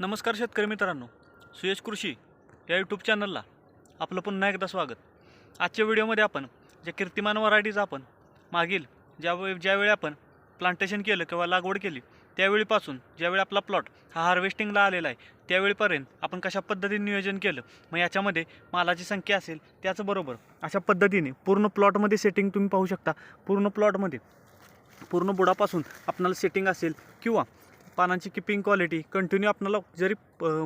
नमस्कार शेतकरी मित्रांनो, सुयश कृषी या यूट्यूब चॅनलला आपलं पुन्हा एकदा स्वागत. आजच्या व्हिडिओमध्ये आपण ज्या कीर्तिमान व्हरायटीज आपण मागील ज्यावेळी आपण प्लांटेशन केलं किंवा लागवड केली त्यावेळीपासून ज्यावेळी आपला प्लॉट हा हार्वेस्टिंगला आलेला आहे त्यावेळीपर्यंत आपण कशा पद्धतीने नियोजन केलं, मग याच्यामध्ये मालाची संख्या असेल त्याचबरोबर अशा पद्धतीने पूर्ण प्लॉटमध्ये सेटिंग तुम्ही पाहू शकता. पूर्ण प्लॉटमध्ये पूर्ण बुडापासून आपल्याला सेटिंग असेल किंवा पानांची किपिंग क्वालिटी कंटिन्यू आपल्याला जरी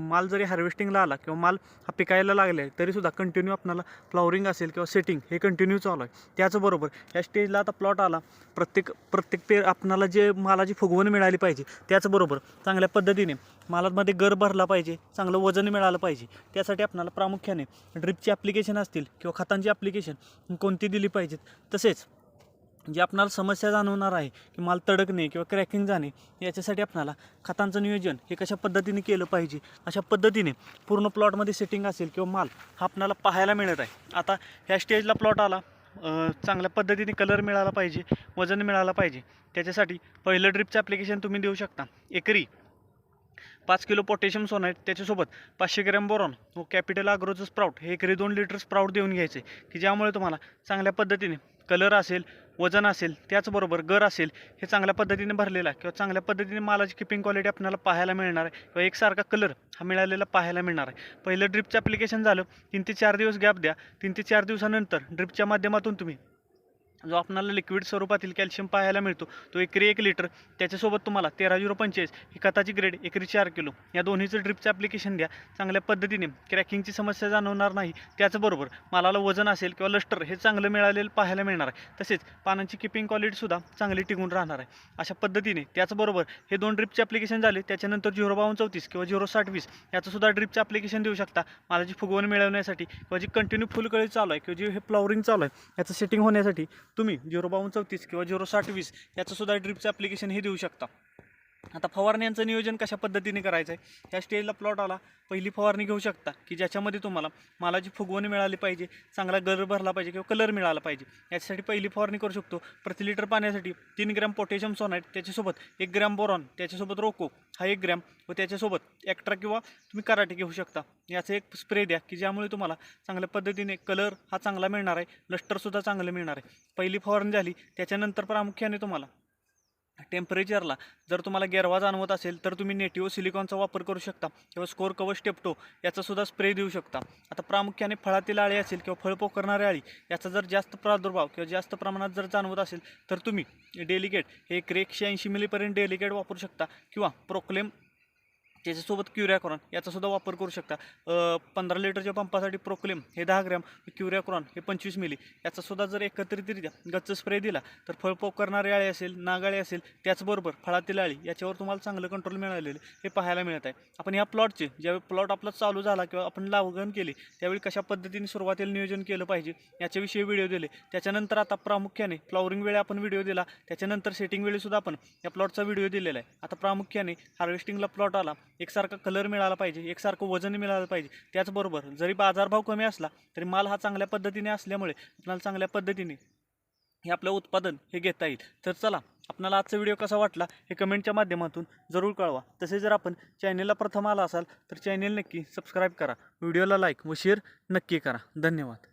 माल जरी हार्वेस्टिंगला आला किंवा माल हा पिकायला लागला आहे तरीसुद्धा कंटिन्यू आपल्याला फ्लॉवरिंग असेल किंवा सेटिंग हे कंटिन्यू चालू आहे. त्याचबरोबर या स्टेजला आता प्लॉट आला, प्रत्येक पेर आपल्याला जे मालाची फुगवण मिळाली पाहिजे, त्याचबरोबर चांगल्या पद्धतीने मालामध्ये गर भरला पाहिजे, चांगलं वजन मिळालं पाहिजे. त्यासाठी आपल्याला प्रामुख्याने ड्रिपची ॲप्लिकेशन असतील किंवा खतांची ॲप्लिकेशन कोणती दिली पाहिजेत, तसेच जे आपणाला समस्या जाणवणार आहे की माल तडकणे किंवा क्रॅकिंग जाणे, याच्यासाठी आपल्याला खतांचं नियोजन हे कशा पद्धतीने केलं पाहिजे, अशा पद्धतीने पूर्ण प्लॉटमध्ये सेटिंग असेल किंवा माल हा आपल्याला पाहायला मिळत आहे. आता ह्या स्टेजला प्लॉट आला, चांगल्या पद्धतीने कलर मिळाला पाहिजे, वजन मिळालं पाहिजे. त्याच्यासाठी पहिलं ड्रिपचं ॲप्लिकेशन तुम्ही देऊ शकता. एकरी 5 किलो पोटॅशियम सोनाईट, त्याच्यासोबत 500 ग्रॅम बोरॉन व कॅपिटल ॲग्रोचं स्प्राउट हे एकरी 2 लिटर स्प्राउट देऊन घ्यायचे, की ज्यामुळे तुम्हाला चांगल्या पद्धतीने कलर असेल, वजन असेल, त्याचबरोबर गर असेल हे चांगल्या पद्धतीने भरलेला किंवा चांगल्या पद्धतीने मालाची किपिंग क्वालिटी आपल्याला पाहायला मिळणार आहे किंवा एकसारखा कलर हा मिळालेला पाहायला मिळणार आहे. पहिलं ड्रिपचं ॲप्लिकेशन झालं, 3 ते 4 दिवस गॅप द्या. 3 ते 4 दिवसानंतर ड्रिपच्या माध्यमातून तुम्ही जो आपल्याला लिक्विड स्वरूपातील कॅल्शियम पाहायला मिळतो तो एकरी 1 लिटर, त्याच्यासोबत तुम्हाला 13-0-45 ही खताची ग्रेड एकरी 4 किलो, या दोन्हीचं ड्रिपचं ॲप्लिकेशन द्या. चांगल्या पद्धतीने क्रॅकिंगची समस्या जाणवणार नाही. त्याचबरोबर मालाला वजन असेल किंवा लस्टर हे चांगलं मिळालेलं पाहायला मिळणार आहे. तसेच पानांची किपिंग क्वालिटीसुद्धा चांगली टिकून राहणार आहे. अशा पद्धतीने त्याचबरोबर हे 2 ड्रिपचे ॲप्लिकेशन झाले. त्याच्यानंतर 052-34 किंवा 060-20 याचंसुद्धा ड्रिपचं ॲप्लिकेशन देऊ शकता मालाची फुगवण मिळवण्यासाठी किंवा जी कंटिन्यू फुलकळी चालू आहे किंवा जे हे फ्लॉवरिंग चालू आहे याचं सेटिंग होण्यासाठी तुम्ही 052-34 किंवा 060-20 याचंसुद्धा ड्रिपचं ॲप्लिकेशन हे देऊ शकता. आता फवारण्यांचं नियोजन कशा पद्धतीने करायचं आहे, त्या स्टेजला प्लॉट आला, पहिली फवारणी घेऊ शकता की ज्याच्यामध्ये तुम्हाला मालाची फुगवण मिळाली पाहिजे, चांगला गर भरला पाहिजे किंवा कलर मिळाला पाहिजे. याच्यासाठी पहिली फवारणी करू शकतो. प्रति लिटर पाण्यासाठी 3 ग्रॅम पोटॅशियम सोनाईट, त्याच्यासोबत 1 ग्रॅम बोरॉन, त्याच्यासोबत रोको हा 1 ग्रॅम व त्याच्यासोबत एक्स्ट्रा किंवा तुम्ही कराटे घेऊ शकता. याचं एक स्प्रे द्या की ज्यामुळे तुम्हाला चांगल्या पद्धतीने कलर हा चांगला मिळणार आहे, लस्टरसुद्धा चांगलं मिळणार आहे. पहिली फवारणी झाली, त्याच्यानंतर प्रामुख्याने तुम्हाला टेम्परेचरला जर तुम्हाला गेरवा जाणवत असेल तर तुम्ही नेटिव्ह सिलिकॉनचा वापर करू शकता किंवा स्कोर कवच टेप्टो याचासुद्धा स्प्रे देऊ शकता. आता प्रामुख्याने फळातील अळी असेल किंवा फळ पोखरणारी अळी याचा जर जास्त प्रादुर्भाव किंवा जास्त प्रमाणात जर जाणवत असेल तर तुम्ही डेलिकेट हे 180 मिलीपर्यंत डेलिकेट वापरू शकता किंवा प्रोक्लेम त्याच्यासोबत क्युरियाक्रॉन याचासुद्धा वापर करू शकता. 15 लिटरच्या पंपासाठी प्रोक्लेम हे 10 ग्रॅम, क्युरियाक्रॉन हे 25 मिली याचासुद्धा जर एकत्रितरित्या गच्च स्प्रे दिला तर फळ पोखरणारी अळी असेल, नागाळी असेल, त्याचबरोबर फळातील अळी याच्यावर तुम्हाला चांगलं कंट्रोल मिळालेलं हे पाहायला मिळत आहे. आपण ह्या प्लॉटचे ज्यावेळी प्लॉट आपला चालू झाला किंवा आपण लागवड केली त्यावेळी कशा पद्धतीने सुरुवातीला नियोजन केलं पाहिजे याच्याविषयी व्हिडिओ दिले. त्याच्यानंतर आता प्रामुख्याने फ्लॉवरिंग वेळी आपण व्हिडिओ दिला, त्याच्यानंतर सेटिंग वेळीसुद्धा आपण या प्लॉटचा व्हिडिओ दिलेला आहे. आता प्रामुख्याने हार्वेस्टिंगला प्लॉट आला, एकसारखा कलर मिळाला पाहिजे, एकसारखं वजन मिळालं पाहिजे. त्याचबरोबर जरी बाजारभाव कमी असला तरी माल हा चांगल्या पद्धतीने असल्यामुळे आपल्याला चांगल्या पद्धतीने हे आपलं उत्पादन हे घेता येईल. तर चला, आपल्याला आजचा व्हिडिओ कसा वाटला हे कमेंटच्या माध्यमातून जरूर कळवा. तसेच जर आपण चॅनेलला प्रथम आला असाल तर चॅनेल नक्की सबस्क्राईब करा, व्हिडिओला लाईक व शेअर नक्की करा. धन्यवाद.